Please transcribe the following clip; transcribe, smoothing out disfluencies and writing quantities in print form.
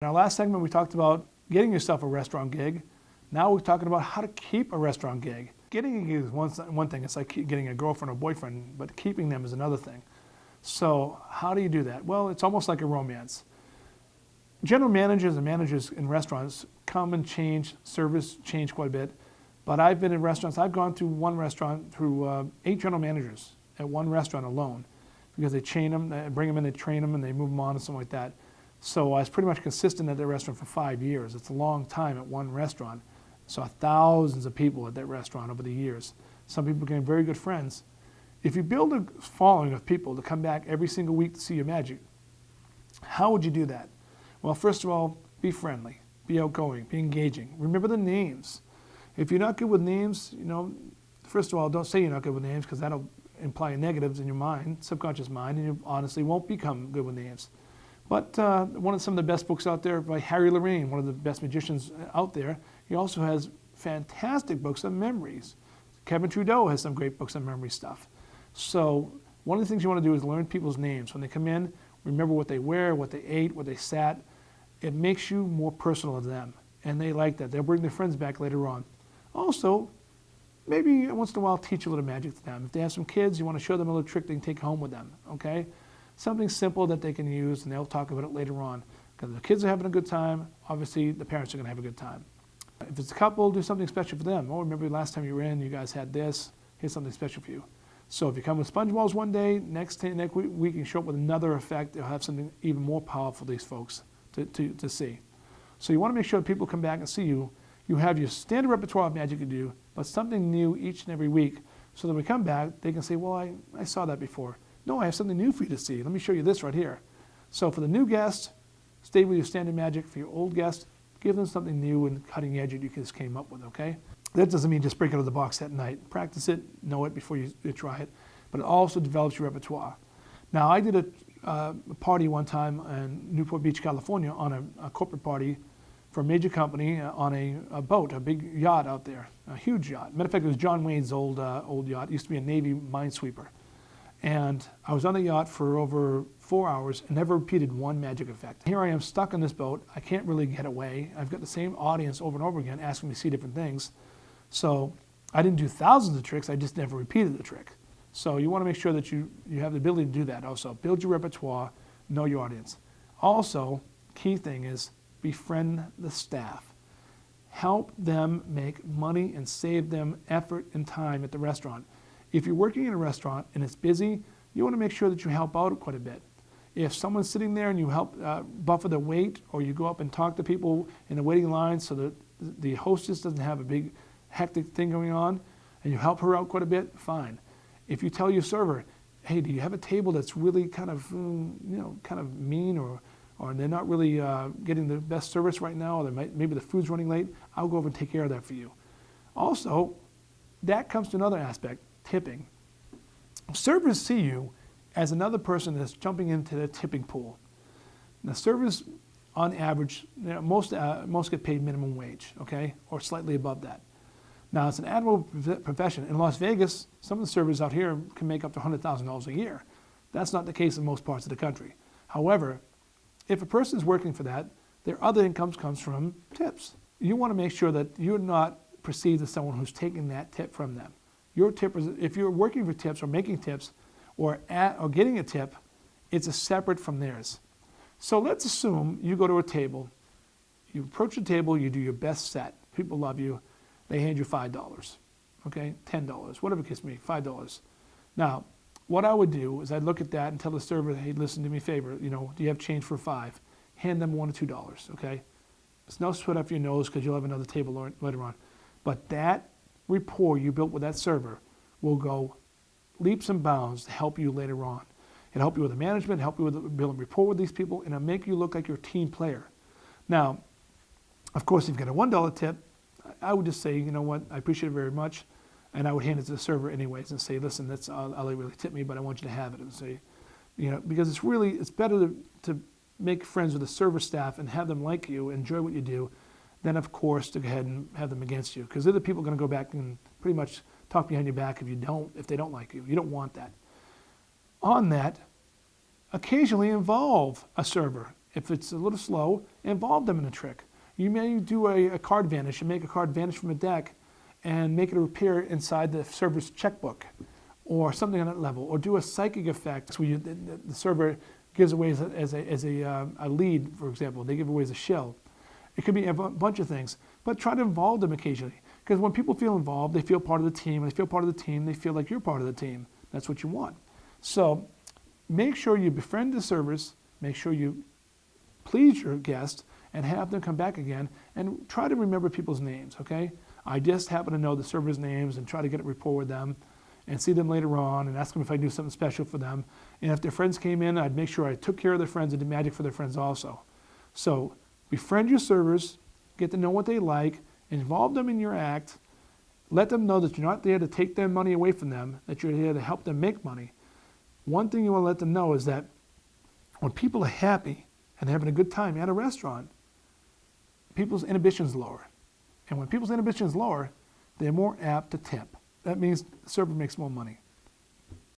In our last segment, we talked about getting yourself a restaurant gig. Now we're talking about how to keep a restaurant gig. Getting a gig is one thing. It's like getting a girlfriend or boyfriend, but keeping them is another thing. So how do you do that? Well, it's almost like a romance. General managers and managers in restaurants come and change, service change quite a bit. But I've been in restaurants, I've gone through one restaurant through 8 general managers at one restaurant alone, because they chain them, they bring them in, they train them, and they move them on and something like that. So I was pretty much consistent at that restaurant for 5 years. It's a long time at one restaurant. Saw thousands of people at that restaurant over the years. Some people became very good friends. If you build a following of people to come back every single week to see your magic, how would you do that? Well, first of all, be friendly, be outgoing, be engaging. Remember the names. If you're not good with names, first of all, don't say you're not good with names, because that'll imply negatives in your mind, subconscious mind, and you honestly won't become good with names. But some of the best books out there by Harry Lorraine, one of the best magicians out there. He also has fantastic books on memories. Kevin Trudeau has some great books on memory stuff. So one of the things you want to do is learn people's names. When they come in, remember what they wear, what they ate, where they sat. It makes you more personal to them, and they like that. They'll bring their friends back later on. Also, maybe once in a while teach a little magic to them. If they have some kids, you want to show them a little trick they can take home with them, okay? Something simple that they can use, and they'll talk about it later on. Because the kids are having a good time, obviously the parents are going to have a good time. If it's a couple, do something special for them. Oh, remember last time you were in, you guys had this. Here's something special for you. So if you come with sponge balls one day, next week you can show up with another effect. They'll have something even more powerful for these folks to see. So you want to make sure people come back and see you. You have your standard repertoire of magic you do, but something new each and every week. So that when we come back, they can say, well, I saw that before. No, I have something new for you to see. Let me show you this right here. So for the new guest, stay with your standard magic. For your old guest, give them something new and cutting edge that you just came up with, okay? That doesn't mean just break out of the box at night. Practice it, know it before you try it, but it also develops your repertoire. Now, I did a party one time in Newport Beach, California, on a corporate party for a major company on a boat, a big yacht out there, a huge yacht. Matter of fact, it was John Wayne's old yacht. It used to be a Navy minesweeper. And I was on the yacht for over 4 hours and never repeated one magic effect. Here I am stuck on this boat. I can't really get away. I've got the same audience over and over again asking me to see different things. So I didn't do thousands of tricks. I just never repeated the trick. So you want to make sure that you have the ability to do that also. Build your repertoire, know your audience. Also, key thing is befriend the staff. Help them make money and save them effort and time at the restaurant. If you're working in a restaurant and it's busy, you want to make sure that you help out quite a bit. If someone's sitting there and you help buffer the wait, or you go up and talk to people in the waiting line so that the hostess doesn't have a big hectic thing going on, and you help her out quite a bit, fine. If you tell your server, hey, do you have a table that's really kind of mean, or they're not really getting the best service right now, or maybe the food's running late, I'll go over and take care of that for you. Also, that comes to another aspect. Tipping. Servers see you as another person that's jumping into the tipping pool. Now, servers, on average, most get paid minimum wage, okay, or slightly above that. Now, it's an admirable profession. In Las Vegas, some of the servers out here can make up to $100,000 a year. That's not the case in most parts of the country. However, if a person is working for that, their other income comes from tips. You want to make sure that you're not perceived as someone who's taking that tip from them. Your tip is, if you're working for tips or making tips or getting a tip, it's separate from theirs. So let's assume you go to a table, you approach the table, you do your best set. People love you. They hand you $5, okay, $10, whatever it case may be, $5. Now, what I would do is I'd look at that and tell the server, hey, listen, do me a favor, do you have change for $5? Hand them $1 or $2, okay? It's no sweat up your nose because you'll have another table later on. But that rapport you built with that server will go leaps and bounds to help you later on. It'll help you with the management, help you with building rapport with these people, and it'll make you look like you're a team player. Now, of course, if you get a $1 tip, I would just say, you know what, I appreciate it very much, and I would hand it to the server anyways and say, listen, that's all they really tip me, but I want you to have it. And say, because it's better to make friends with the server staff and have them like you, enjoy what you do, then of course to go ahead and have them against you, because other people are going to go back and pretty much talk behind your back if they don't like you. You don't want that. On that, occasionally involve a server If it's a little slow, involve them in a trick. You may do a card vanish and make a card vanish from a deck and make it appear inside the server's checkbook or something on that level, or do a psychic effect where the server gives away as a lead, for example. They give away as a shell. It could be a bunch of things, but try to involve them occasionally. Because when people feel involved, they feel part of the team. When they feel part of the team, they feel like you're part of the team. That's what you want. So make sure you befriend the servers, make sure you please your guests, and have them come back again, and try to remember people's names, okay? I just happen to know the servers' names and try to get a rapport with them and see them later on and ask them if I do something special for them. And if their friends came in, I'd make sure I took care of their friends and did magic for their friends also. So befriend your servers, get to know what they like, involve them in your act, let them know that you're not there to take their money away from them, that you're here to help them make money. One thing you want to let them know is that when people are happy and they're having a good time at a restaurant, people's inhibition's lower. And when people's inhibition is lower, they're more apt to tip. That means the server makes more money.